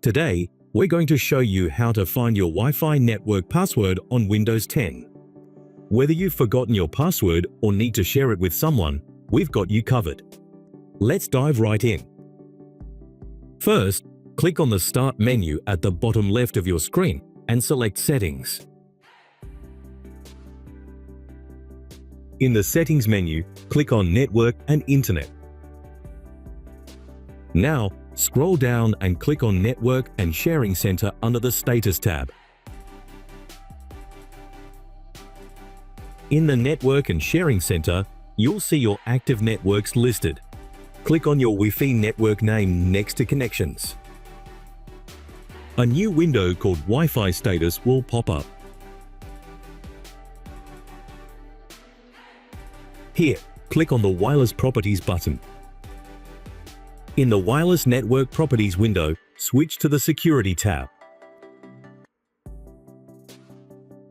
Today, we're going to show you how to find your Wi-Fi network password on Windows 10. Whether you've forgotten your password or need to share it with someone, we've got you covered. Let's dive right in. First, click on the Start menu at the bottom left of your screen and select Settings. In the Settings menu, click on Network and Internet. Now, scroll down and click on Network and Sharing Center under the Status tab. In the Network and Sharing Center, you'll see your active networks listed. Click on your Wi-Fi network name next to Connections. A new window called Wi-Fi Status will pop up. Here, click on the Wireless Properties button. In the Wireless Network Properties window, switch to the Security tab.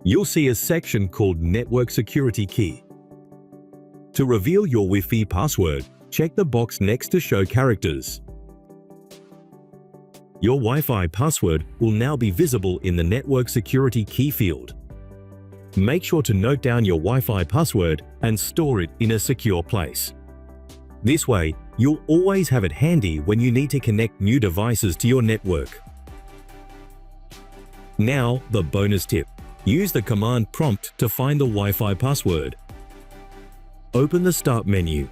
You'll see a section called Network Security Key. To reveal your Wi-Fi password, check the box next to Show Characters. Your Wi-Fi password will now be visible in the Network Security Key field. Make sure to note down your Wi-Fi password and store it in a secure place. This way, you'll always have it handy when you need to connect new devices to your network. Now, the bonus tip. Use the command prompt to find the Wi-Fi password. Open the Start menu.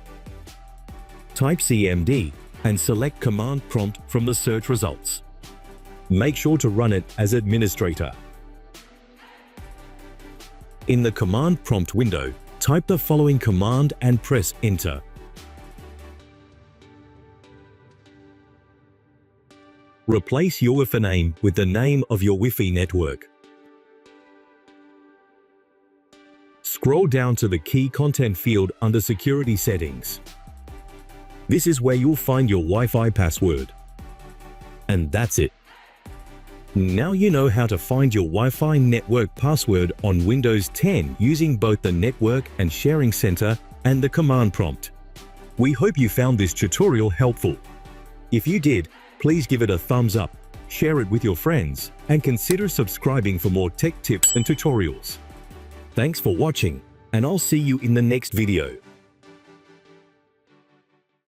Type CMD and select Command Prompt from the search results. Make sure to run it as administrator. In the Command Prompt window, type the following command and press Enter. Replace your Wi-Fi name with the name of your Wi-Fi network. Scroll down to the Key Content field under Security Settings. This is where you'll find your Wi-Fi password. And that's it. Now you know how to find your Wi-Fi network password on Windows 10 using both the Network and Sharing Center and the command prompt. We hope you found this tutorial helpful. If you did, please give it a thumbs up, share it with your friends, and consider subscribing for more tech tips and tutorials. Thanks for watching, and I'll see you in the next video.